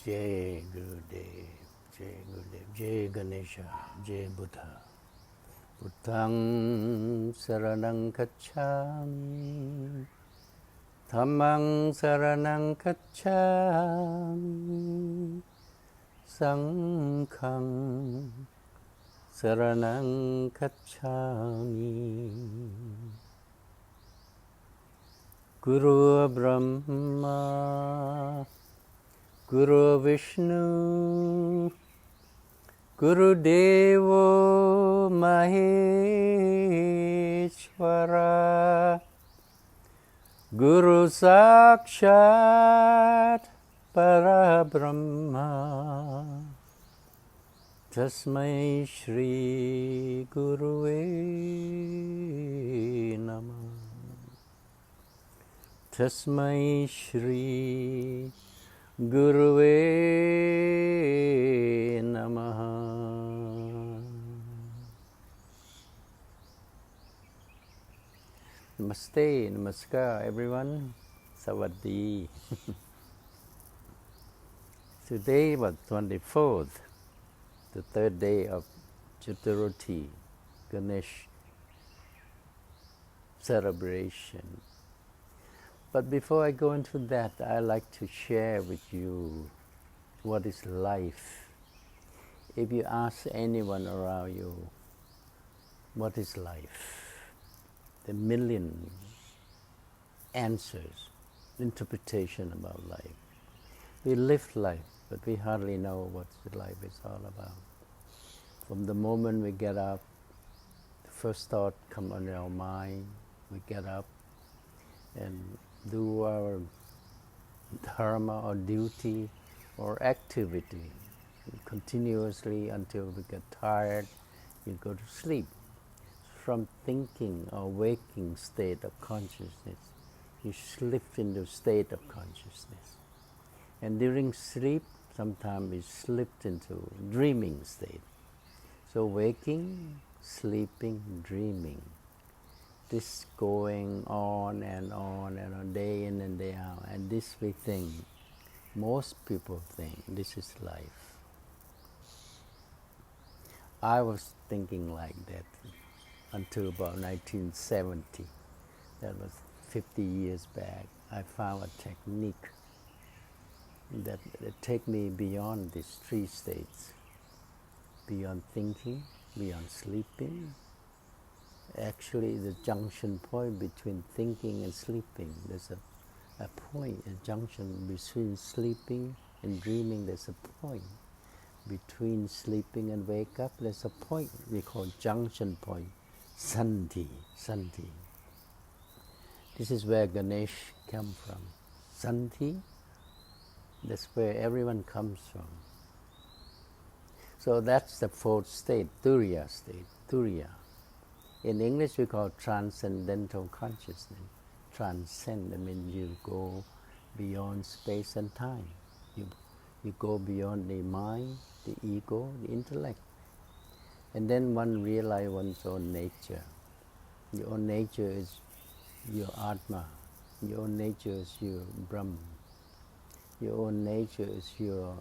Jai Gurudev, Jai Gurudev, Jai Ganesha, Jai Buddha. Buddhang Saranang Gacchami, Dhammang Saranang Gacchami, Sanghang Saranang Gacchami. Guru Brahma, Guru Vishnu, Guru Devo Maheshwara, Guru Sakshat Parabrahma, Tasmai Shri Guruve Namah. Tasmai Shri Guruve Namaha. Namaste, namaskar everyone. Sawadee. Today was 24th, the third day of Chaturthi, Ganesh celebration. But before I go into that, I like to share with you what is life. If you ask anyone around you, what is life? The million answers, interpretation about life. We live life, but we hardly know what life is all about. From the moment we get up, the first thought comes on our mind. We get up and do our dharma or duty or activity continuously until we get tired. You go to sleep. From thinking or waking state of consciousness, you slip into state of consciousness. And during sleep, sometimes we slipped into dreaming state. So waking, sleeping, dreaming. This going on and on and on, day in and day out. And this we think, most people think this is life. I was thinking like that until about 1970. That was 50 years back. I found a technique that take me beyond these three states. Beyond thinking, beyond sleeping. Actually, the junction point between thinking and sleeping, there's a point, a junction between sleeping and dreaming, there's a point. Between sleeping and wake up, there's a point we call junction point, Sandhi. This is where Ganesh comes from. Sandhi, that's where everyone comes from. So that's the fourth state, Turiya state, Turiya. In English, we call transcendental consciousness. Transcend, I mean you go beyond space and time. You go beyond the mind, the ego, the intellect. And then one realizes one's own nature. Your own nature is your Atma. Your own nature is your Brahman. Your own nature is your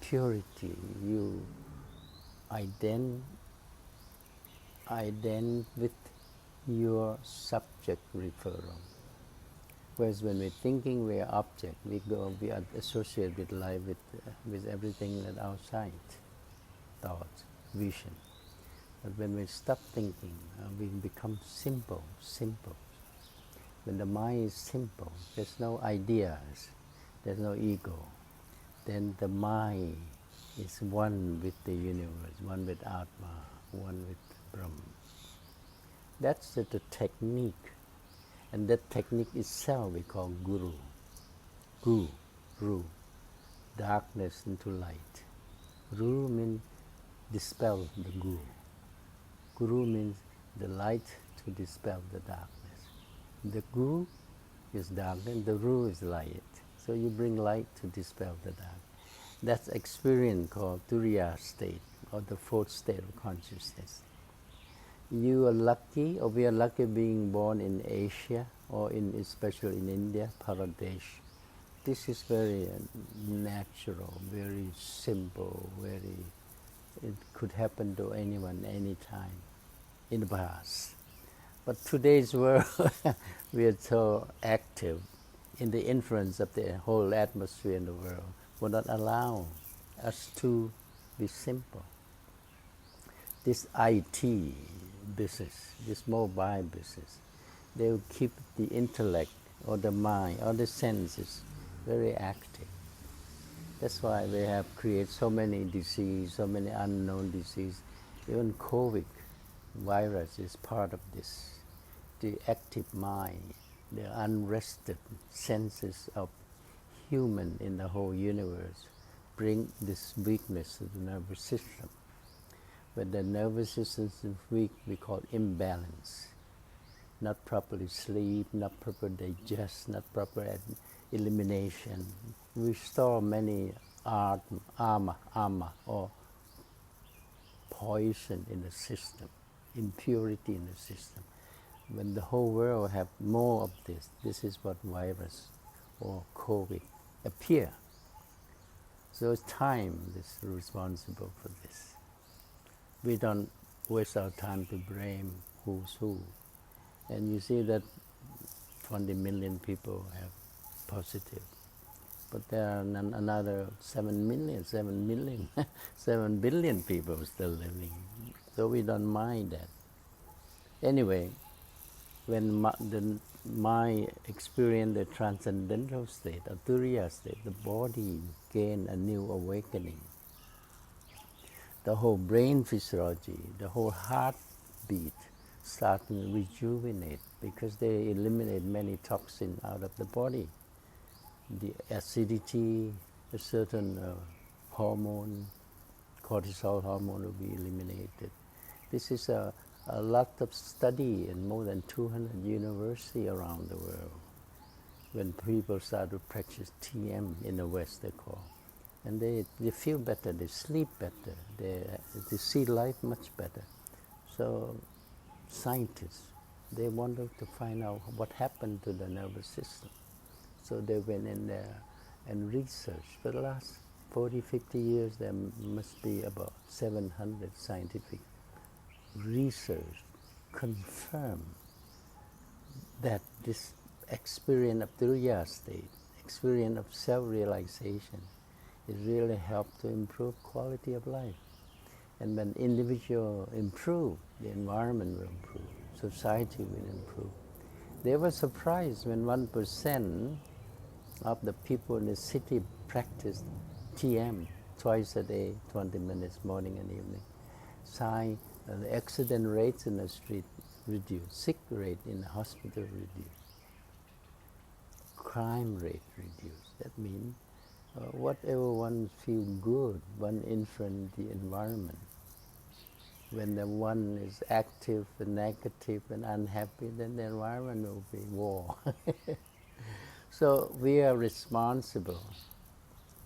purity. You ident with your subject referral. Whereas when we're thinking, we're object. We are associated with life, with everything that outside, thoughts, vision. But when we stop thinking, we become simple. When the mind is simple, there's no ideas, there's no ego. Then the mind is one with the universe, one with Atma, one with Brahman. That's the technique. And that technique itself we call Guru. Guru. Darkness into light. Guru means dispel the Guru. Guru means the light to dispel the darkness. The Guru is darkness, the Ru is light. So you bring light to dispel the dark. That's experience called Turiya state, or the fourth state of consciousness. You are lucky, or we are lucky being born in Asia, or especially in India, Paradesh. this is very natural, very simple, it could happen to anyone, anytime, in the past. But today's world, we are so active in the influence of the whole atmosphere in the world, will not allow us to be simple. This IT business, this mobile business, they will keep the intellect or the mind or the senses very active. That's why we have created so many diseases, so many unknown diseases. Even COVID virus is part of this. The active mind, the unrested senses of human in the whole universe bring this weakness to the nervous system. When the nervous system is weak, we call imbalance. Not properly sleep, not proper digest, not proper elimination. We store many ama or poison in the system, impurity in the system. When the whole world have more of this is what virus or COVID appear. So time is responsible for this. We don't waste our time to blame who's who. And you see that 20 million people have positive. But there are another 7 billion people still living. So we don't mind that. Anyway, when the mind experience the transcendental state, a turiya state, the body gain a new awakening. The whole brain physiology, the whole heartbeat start to rejuvenate because they eliminate many toxins out of the body. The acidity, a certain hormone, cortisol hormone will be eliminated. This is a lot of study in more than 200 universities around the world. When people start to practice TM in the West, they call, and they feel better, they sleep better, they see life much better. So scientists, they wanted to find out what happened to the nervous system. So they went in there and researched. For the last 40, 50 years, there must be about 700 scientific research confirm that this experience of turiya state, experience of self-realization, it really helped to improve quality of life. And when individual improve, the environment will improve, society will improve. They were surprised when 1% of the people in the city practiced TM twice a day, 20 minutes, morning and evening. The accident rates in the street reduced, sick rate in the hospital reduced, crime rate reduced. That means whatever one feel good, one influence the environment. When the one is active and negative and unhappy, then the environment will be war. So we are responsible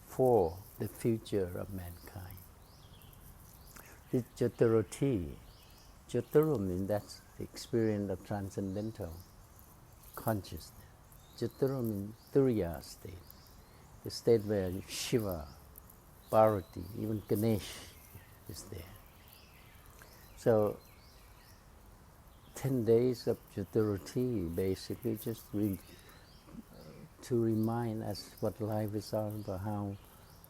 for the future of mankind. This Chaturthi, Chataru means that's the experience of transcendental consciousness. Chataru means turiya state, the state where Shiva, Parvati, even Ganesh is there. So 10 days of Chaturthi basically just to remind us what life is all about,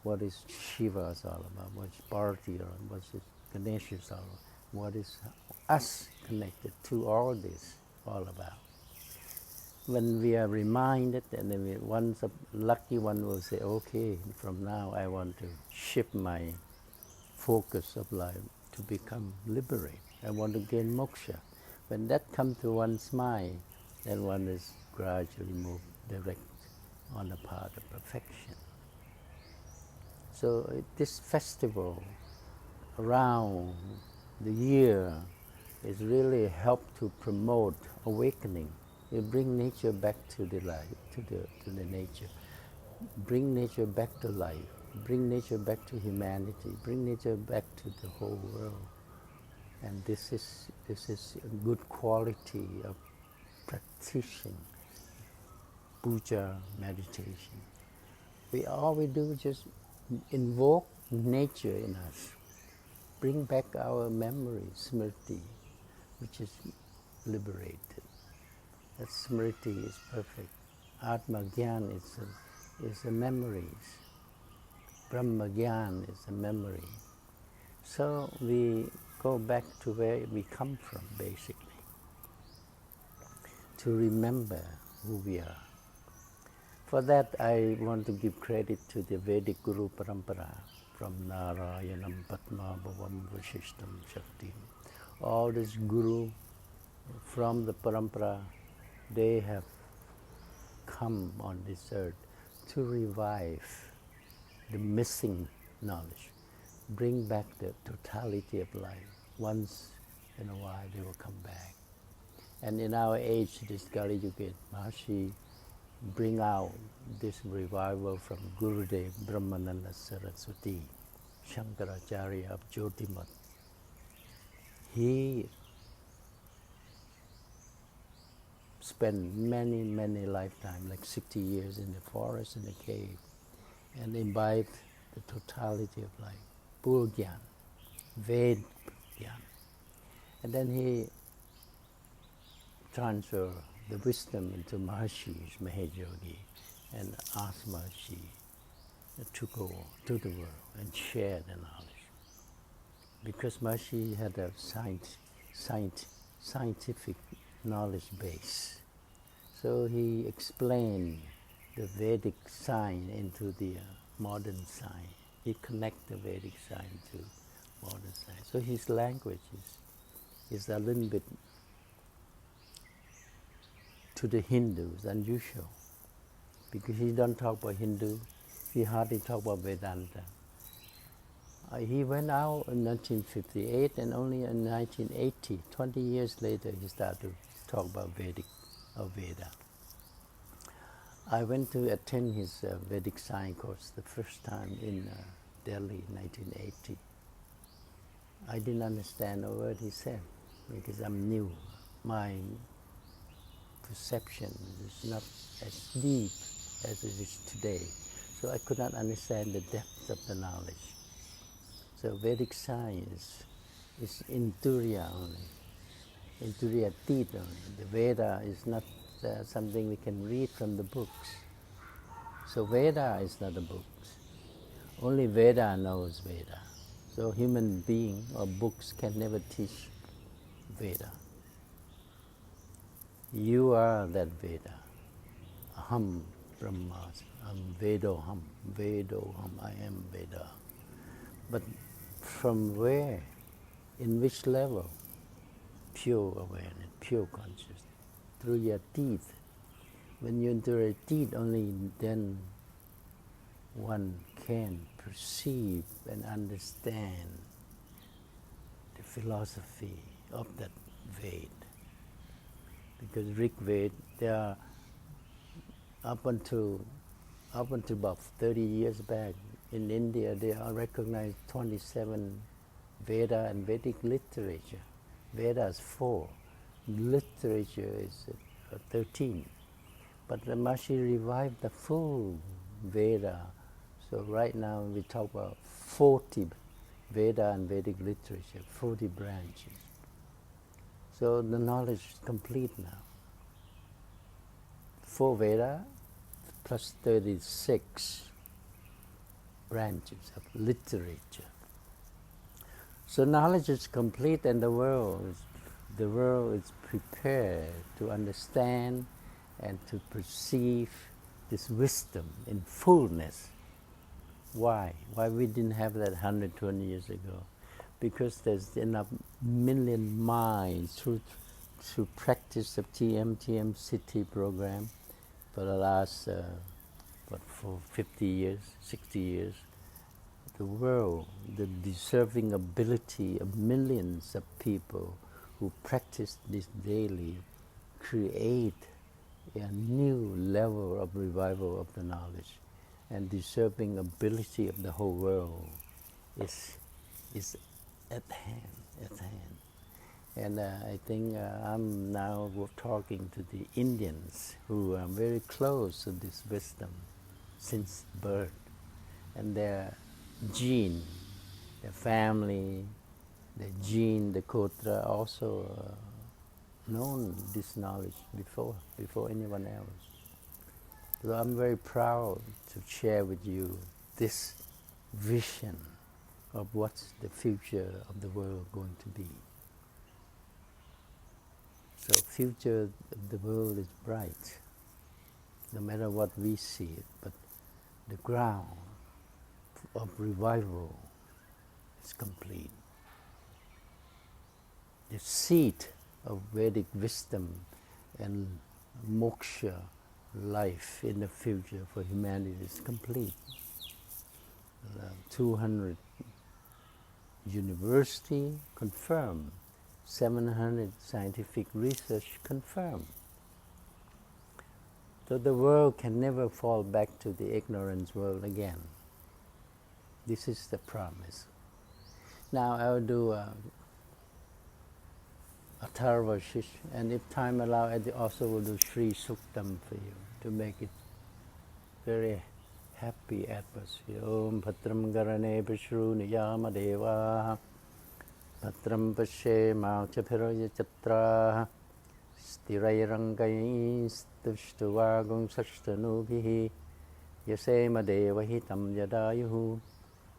what is Shiva is all about, what is Parvati, or what is Ganesh is all about, what is us connected to all this all about. When we are reminded, and then once a lucky one will say, okay, from now I want to shift my focus of life to become liberated. I want to gain moksha. When that comes to one's mind, then one is gradually moved direct on the path of perfection. So this festival around the year is really help to promote awakening. You bring nature back to the life, to the nature. Bring nature back to life. Bring nature back to humanity. Bring nature back to the whole world. And this is a good quality of practicing puja meditation. all we do is just invoke nature in us, bring back our memory, smriti, which is liberated. That smriti is perfect. Atma Gyan is a memories. Brahma Gyan is a memory. So we go back to where we come from, basically, to remember who we are. For that, I want to give credit to the Vedic Guru Parampara, from Narayanam Padma Bhavam Vashishtam Shakti. All this Guru from the Parampara, they have come on this earth to revive the missing knowledge, bring back the totality of life. Once in a while they will come back. And in our age, this Kali Yuga, Maharshi bring out this revival from Gurudev Brahmananda Saraswati, Shankaracharya of Jyotimat. He spent many lifetimes, like 60 years in the forest, in the cave, and imbibed the totality of life, Pur Gyan, Ved Gyan. And then he transferred the wisdom into Maharshis, Mahejogi, and asked Maharshi to go to the world and share the knowledge. Because Maharshi had a scientific knowledge base. So he explained the Vedic science into the modern science. He connected the Vedic science to modern science. So his language is a little bit to the Hindus unusual, because he don't talk about Hindu, he hardly talk about Vedanta. He went out in 1958, and only in 1980, 20 years later, he started to talk about Vedic or Veda. I went to attend his Vedic science course the first time in Delhi in 1980. I didn't understand a word he said because I'm new. My perception is not as deep as it is today, so I could not understand the depth of the knowledge. So Vedic science is in Turiya only, in Turiya Tit only. The Veda is not something we can read from the books. So Veda is not a book. Only Veda knows Veda. So human being or books can never teach Veda. You are that Veda. Aham Brahmasmi, Vedoham, I am Veda. But from where? In which level? Pure awareness, pure consciousness. Through your teeth. When you enter a teeth, only then one can perceive and understand the philosophy of that Ved. Because Rig Ved, there are up until about 30 years back in India, they are recognized 27 Veda and Vedic literature. Veda is 4, literature is 13. But the Maharishi revived the full Veda. So right now we talk about 40 Veda and Vedic literature, 40 branches. So the knowledge is complete now. 4 Veda plus 36 branches of literature. So knowledge is complete, and the world is prepared to understand and to perceive this wisdom in fullness. Why? Why we didn't have that 120 years ago? Because there's enough million minds through practice of TMCT program for the last, for 50 years, 60 years. The world, the deserving ability of millions of people who practice this daily create a new level of revival of the knowledge, and deserving ability of the whole world is at hand. And I think I'm now talking to the Indians who are very close to this wisdom. since birth, and their gene, their family, their gene, the kotra also known this knowledge before anyone else. So I'm very proud to share with you this vision of what's the future of the world going to be. So future of the world is bright, no matter what we see it, but the ground of revival is complete. The seed of Vedic wisdom and moksha life in the future for humanity is complete. 200 university confirmed, 700 scientific research confirmed. So the world can never fall back to the ignorance world again. This is the promise. Now I'll do a Atharvashish, and if time allows, I also will do Sri Suktam for you to make it very happy atmosphere. Om Bhadram Garane Vishru Niyama Deva Bhadram Pashe Mauchapiraya Chatra Stirairangai Stushtuvagung Sashtanubihi Yasema Devahitam Yadayuhu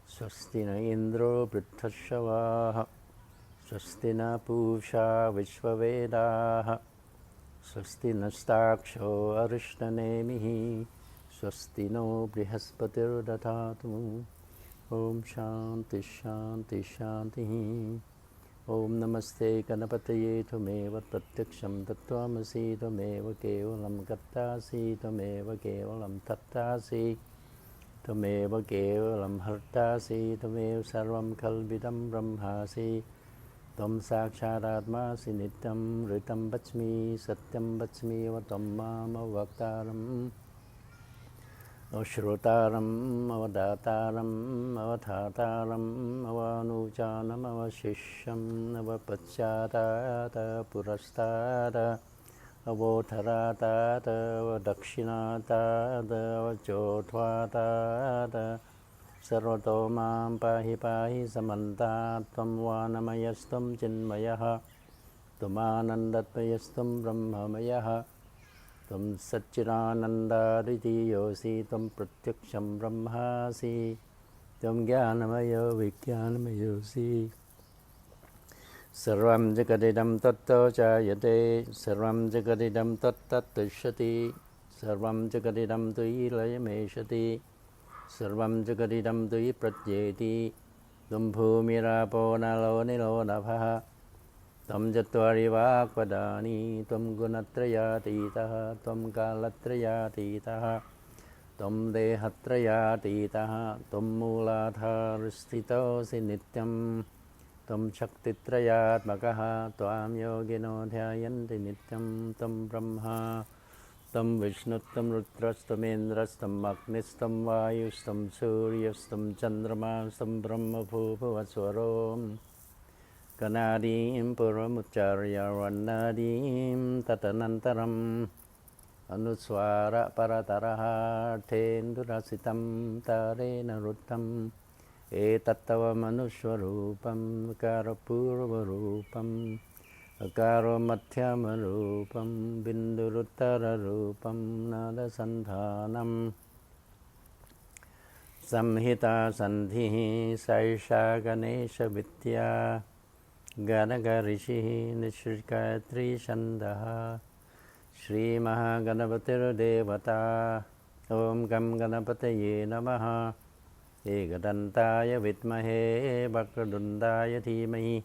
Swastina Indro Brithashavaha Swastina Pusha Vishvavedaha Swastina Staksho Arishnanemihi Swastino Brihaspatiru Datatu Om Shanti Shanti Shanti Om Namaste Ganapataye Tumeva Pratyaksham Tattvamasi Tumeva Kevalam Kartasi Tumeva Kevalam Tattasi Tumeva Kevalam Hartasi Tumeva Sarvam Kalvidam Brahmasi Tam Saksharatmasi Nityam Ritam Bachmi Satyam Bachmi Vatam Mama Vaktaram Ashrotaram Avadataram Avathataram Avanujanam Avashisham Avapachatata Purastata Avotharatata Avadakshinatata Avajotvatata Sarvatomam Pahi Pahi Samantatvam Vanamayastam Chinmayaha Tumanandatmayastam Brahmamayaha Tam Satchidanandaditi Yosi Tam Pratyaksham Brahmasi Tam Jnanamaya Vijnanamayosi Sarvam Jagadidam Tattva Jayate Sarvam Jagadidam Tattatishati Sarvam Jagadidam Tui Layameshati Sarvam Jagadidam Tui Pratyeti Tam Bhumirapo Nalo Nilo Nabha Tam Jatvari Vakvadani Tam Gunatrayatitaha Tam Kalatrayatitaha Tam Dehatrayatitaha Tam Muladharistitosi Nityam Tam Shaktitrayatmakaha Tvam Yogino Dhyayanti Nityam Tam Brahma Tam Vishnutam Rudrastam Indrastam Agnistam Vayustam Suryastam Chandramastam Brahma Bhuvaswarom Kanadim Puramucharya Vanadim Tatanantaram Anuswara Parataraha Tendurasitam Tarena Ruttam Etattava Manushwarupam Karapurvarupam Akaro Mathyama Rupam Binduruttara Rupam Nadasandhanam Samhita Sandhi Saisha Ganesha Vidya Ganagarishi Nishrikatri Shandaha Shri Mahaganapatir Devata Om Gam Ganapataye Namaha Ekadantaya Vidmahe Vakradundaya Dhimahi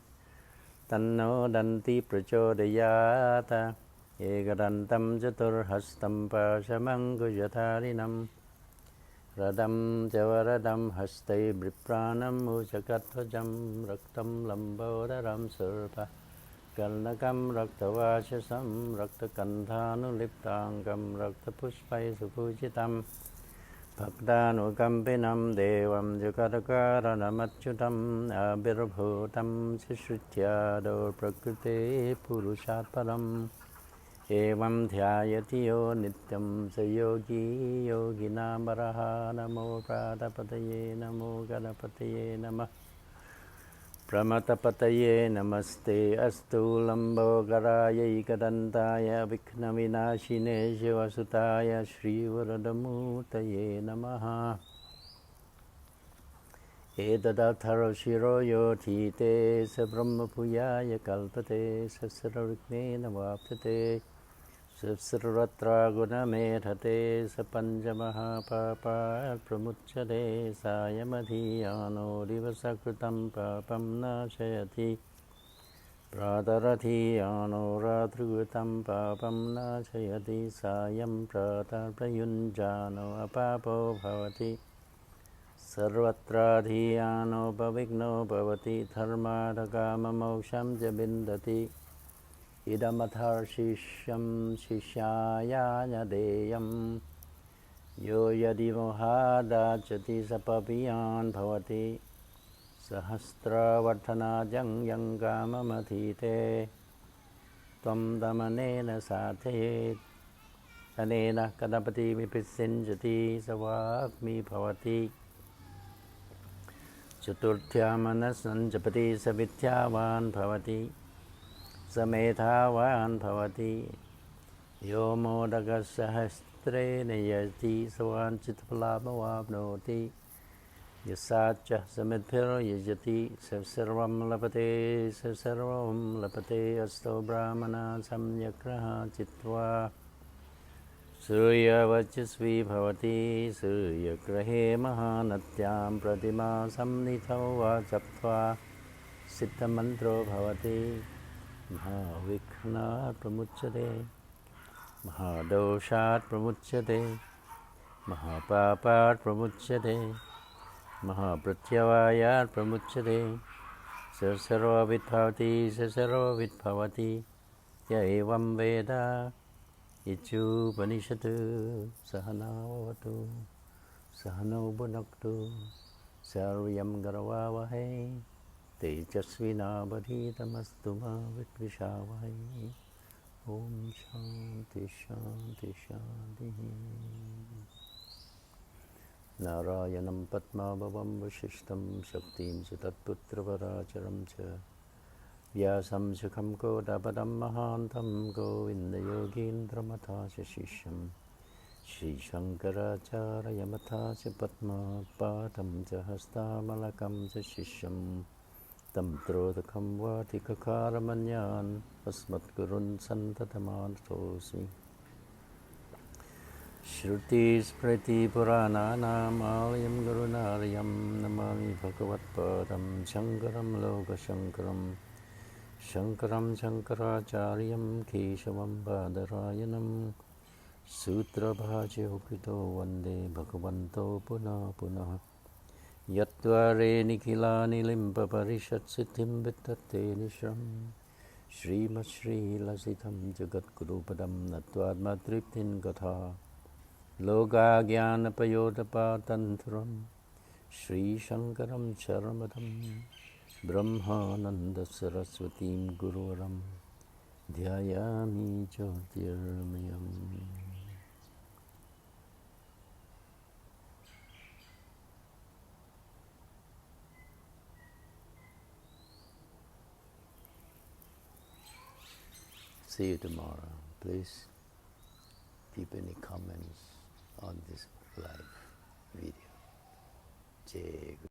Tanno Danti Prachodayata Ekadantam Chaturhastam Pashamangujatharinam Radam Javaradam Haste Bripranam Uchakatvajam Raktam Lambodaram Surpa Kalnakam Raktavashasam Raktakandhanu Liptangam Raktapushpai Supujitam Bhaktanukampinam Devam Jukarakaranamachutam Abhirbhutam Sishrityado Prakriti Purushatparam evam dhyayati yo nityam sa yogi yoginam varaha namo pradapataye namo ganapataye namah Pramatapataye namaste astu lambo garaya ikadantaya viknavinashine shivasutaya shrivaradamutaye namaha Edadatharo shiroyo thite sa brahmapuyaya kalpate sasararikmena vaptate Sasarvatra gunamedhate sa panjamaha papa pramuchyate sayamadhiyano divasakrutam papam nashayati Pradarathiyano radhrutam papam nashayati sayam pratarprayunjano apapo bhavati Sarvatradhiyano pavigno bhavati dharmadhakamamoksham jabindati Idamatharshishyam shishyaya nyadeyam Yo yadi mohadachati sapapiyan bhavati Sahasravardhanajang yangamamathite Tvam damanena sathayet Anena kadapati vipisinjati savakmi bhavati Chaturthyamanassanjapati savithyavan bhavati Samethavan bhavati Yo modagasahastre nayati savanchitphalamavapnoti Yasacha samidbhir yajati sarvam lapate asto brahmana samyakraha chitva Surya vachasvi bhavati surya grahe mahanatyam pratima samnitho vachaptva Siddha mantro bhavati Mahavikhnat pramuchyate Mahadoshat pramuchyate Mahapapat pramuchyate Mahapratyavayat pramuchyate Sarvavit bhavati Ya evam veda Ichupanishatu Sahanavavatu Sahano bhunaktu Sarvyam garavavahe Tejasvinavadhitamastu ma vidvishavahe Om Shanti Shanti Shanti Narayanam Padmabhavam Vashishtam Shaktim Sutatputravaraacharam Cha Vyasam Sukham Kodapadam Mahantam Govindayogindramatacha Shishyam Shri Shankaracharya Matacha Padma Padam Cha Hastamalakam Cha Shishyam Tam Trodakam Vatikakaramanyan Asmat Gurun Santatamantosi Shruti Smriti Purananam Alayam Gurunalayam Namami Bhagavat Padam Shankaram Loka Shankaram Shankaram Shankaracharyam Keshavam Badarayanam Sutra Bhajyo Krito Vande Bhagavanto Punah Punah Yatvare Nikhilani Limpa Parishat Siddhim Vittate Nishram Srimad Shri Lasitam Jagat Gurupadam Nattvadma Triptin Gatha Loka Jnana Payodapa Tantram Shri Shankaram Charamadam Brahmananda Saraswatim Guruvaram Dhyayami Jyotirmayam See you tomorrow. Please keep any comments on this live video. Jai Guru.